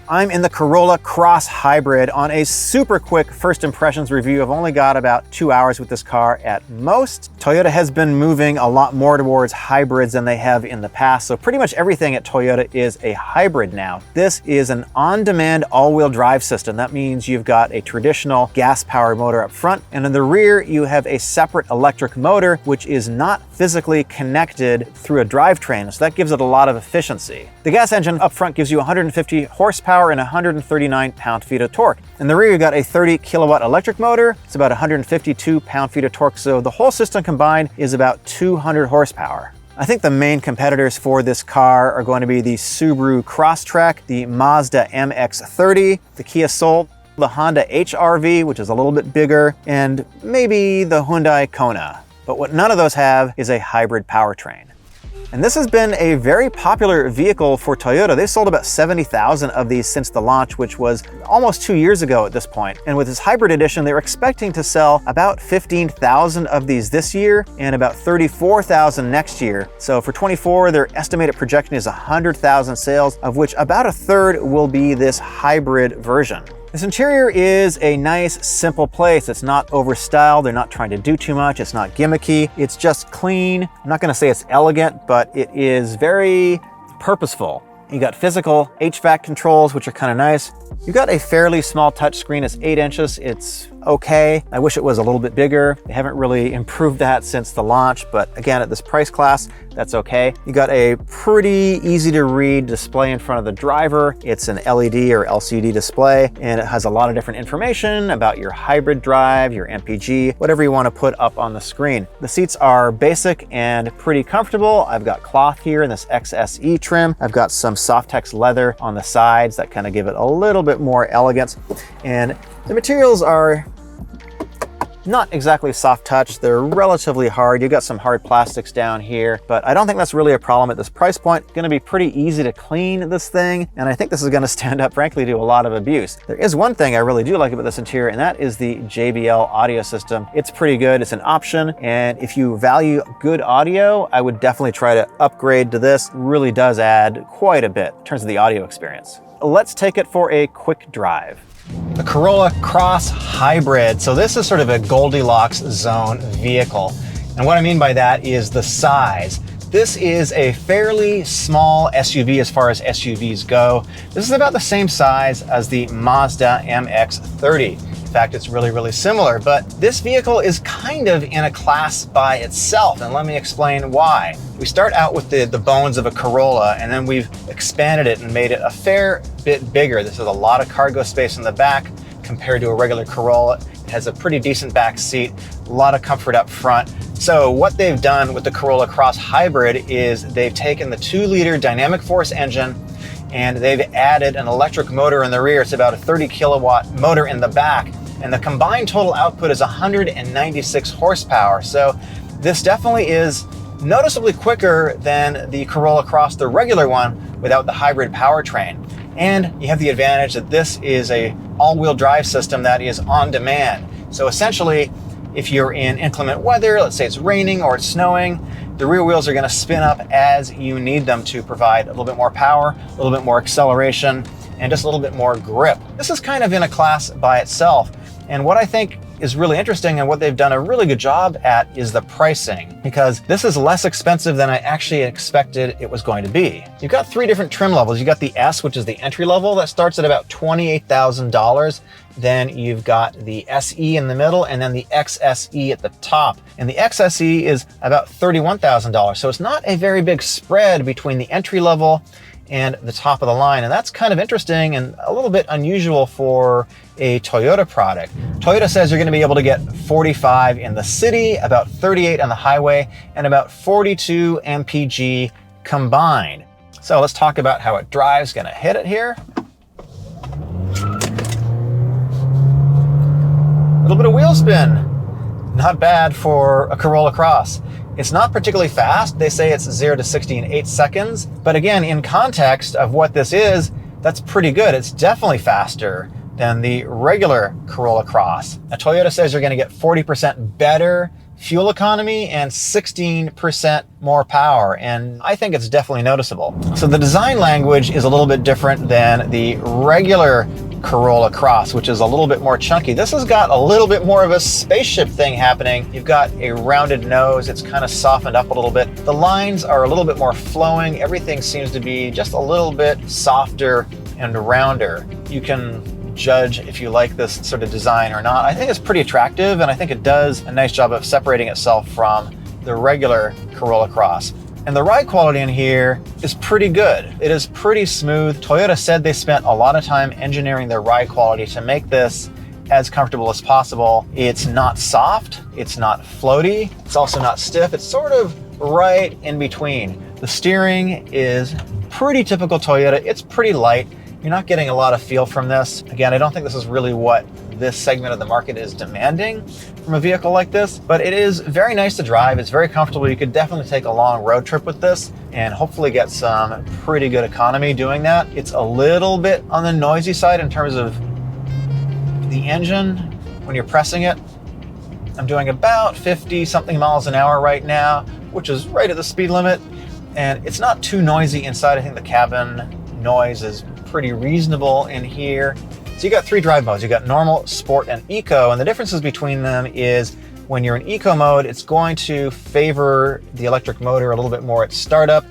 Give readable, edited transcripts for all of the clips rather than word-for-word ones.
I'm in the Corolla Cross Hybrid on a super quick first impressions review. I've only got about 2 hours with this car at most. Toyota has been moving a lot more towards hybrids than they have in the past, so pretty much everything at Toyota is a hybrid now. This is an on-demand all-wheel drive system. That means you've got a traditional gas-powered motor up front, and in the rear you have a separate electric motor which is not physically connected through a drivetrain, so that gives it a lot of efficiency. The gas engine up front gives you 150 horsepower and 139 pound-feet of torque. In the rear, you got a 30 kilowatt electric motor. It's about 152 pound-feet of torque, so the whole system combined is about 200 horsepower. I think the main competitors for this car are going to be the Subaru Crosstrek, the Mazda MX-30, the Kia Soul, the Honda HR-V, which is a little bit bigger, and maybe the Hyundai Kona. But what none of those have is a hybrid powertrain. And this has been a very popular vehicle for Toyota. They sold about 70,000 of these since the launch, which was almost 2 years ago at this point. And with this hybrid edition, they were expecting to sell about 15,000 of these this year and about 34,000 next year. So for 24, their estimated projection is 100,000 sales, of which about a third will be this hybrid version. This interior is a nice, simple place. It's not overstyled. They're not trying to do too much. It's not gimmicky. It's just clean. I'm not gonna say it's elegant, but it is very purposeful. You got physical HVAC controls, which are kind of nice. You got a fairly small touchscreen. It's 8 inches. It's okay. I wish it was a little bit bigger. They haven't really improved that since the launch, but again, at this price class, that's okay. You got a pretty easy to read display in front of the driver. It's an LED or LCD display, and it has a lot of different information about your hybrid drive, your MPG, whatever you want to put up on the screen. The seats are basic and pretty comfortable. I've got cloth here in this XSE trim. I've got some Softex leather on the sides that kind of give it a little bit more elegance. And the materials are not exactly soft touch. They're relatively hard. You got some hard plastics down here, but I don't think that's really a problem at this price point. It's going to be pretty easy to clean this thing, and I think this is going to stand up, frankly, to a lot of abuse. There is one thing I really do like about this interior, and that is the JBL audio system. It's pretty good. It's an option, and if you value good audio, I would definitely try to upgrade to this. It really does add quite a bit in terms of the audio experience. Let's take it for a quick drive. The Corolla Cross Hybrid. So this is sort of a Goldilocks zone vehicle. And what I mean by that is the size. This is a fairly small SUV as far as SUVs go. This is about the same size as the Mazda MX-30. In fact, it's really similar, but this vehicle is kind of in a class by itself, and let me explain why. We start out with the bones of a Corolla, and then we've expanded it and made it a fair bit bigger. This is a lot of cargo space in the back compared to a regular Corolla. It has a pretty decent back seat, a lot of comfort up front. So what they've done with the Corolla Cross Hybrid is they've taken the 2-liter dynamic force engine and they've added an electric motor in the rear. It's about a 30 kilowatt motor in the back, and the combined total output is 196 horsepower. So this definitely is noticeably quicker than the Corolla Cross, the regular one, without the hybrid powertrain. And you have the advantage that this is a all-wheel drive system that is on demand. So essentially, if you're in inclement weather, let's say it's raining or it's snowing, the rear wheels are going to spin up as you need them to provide a little bit more power, a little bit more acceleration, and just a little bit more grip. This is kind of in a class by itself. And what I think is really interesting and what they've done a really good job at is the pricing, because this is less expensive than I actually expected it was going to be. You've got 3 different trim levels. You got the S, which is the entry level, that starts at about $28,000. Then you've got the SE in the middle, and then the XSE at the top. And the XSE is about $31,000. So it's not a very big spread between the entry level and the top of the line. And that's kind of interesting and a little bit unusual for a Toyota product. Toyota says you're going to be able to get 45 in the city, about 38 on the highway, and about 42 mpg combined. So let's talk about how it drives. Going to hit it here. A little bit of wheel spin. Not bad for a Corolla Cross. It's not particularly fast. They say it's 0 to 60 in 8 seconds. But again, in context of what this is, that's pretty good. It's definitely faster than the regular Corolla Cross. Now, Toyota says you're going to get 40% better fuel economy and 16% more power, and I think it's definitely noticeable. So the design language is a little bit different than the regular Corolla Cross, which is a little bit more chunky. This has got a little bit more of a spaceship thing happening. You've got a rounded nose. It's kind of softened up a little bit. The lines are a little bit more flowing. Everything seems to be just a little bit softer and rounder. You can judge if you like this sort of design or not. I think it's pretty attractive, and I think it does a nice job of separating itself from the regular Corolla Cross. And the ride quality in here is pretty good. It is pretty smooth. Toyota said they spent a lot of time engineering their ride quality to make this as comfortable as possible. It's not soft, it's not floaty, it's also not stiff. It's sort of right in between. The steering is pretty typical Toyota. It's pretty light. You're not getting a lot of feel from this. Again, I don't think this is really what this segment of the market is demanding from a vehicle like this, but it is very nice to drive. It's very comfortable. You could definitely take a long road trip with this and hopefully get some pretty good economy doing that. It's a little bit on the noisy side in terms of the engine when you're pressing it. I'm doing about 50 something miles an hour right now, which is right at the speed limit, and it's not too noisy inside. I think the cabin noise is pretty reasonable in here. So you got 3 drive modes. You got normal, sport, and eco, and the differences between them is when you're in eco mode, it's going to favor the electric motor a little bit more at startup.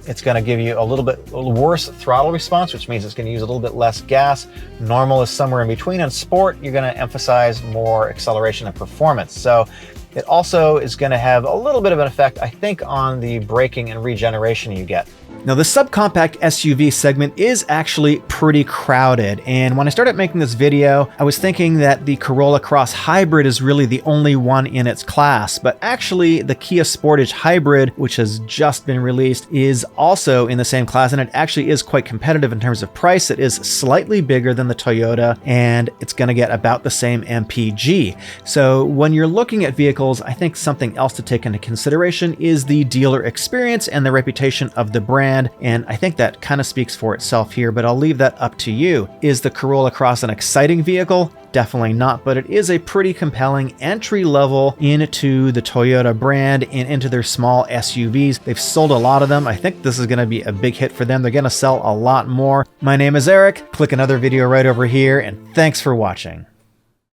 It's going to give you a little worse throttle response, which means it's going to use a little bit less gas. Normal is somewhere in between, and sport, you're going to emphasize more acceleration and performance. So it also is going to have a little bit of an effect, I think, on the braking and regeneration you get. Now, the subcompact SUV segment is actually pretty crowded, and when I started making this video, I was thinking that the Corolla Cross Hybrid is really the only one in its class, but actually the Kia Sportage Hybrid, which has just been released, is also in the same class, and it actually is quite competitive in terms of price. It is slightly bigger than the Toyota, and it's going to get about the same MPG. So when you're looking at vehicles, I think something else to take into consideration is the dealer experience and the reputation of the brand. And I think that kind of speaks for itself here, but I'll leave that up to you. Is the Corolla Cross an exciting vehicle? Definitely not, but it is a pretty compelling entry level into the Toyota brand and into their small SUVs. They've sold a lot of them. I think this is going to be a big hit for them. They're going to sell a lot more. My name is Eric. Click another video right over here, and thanks for watching.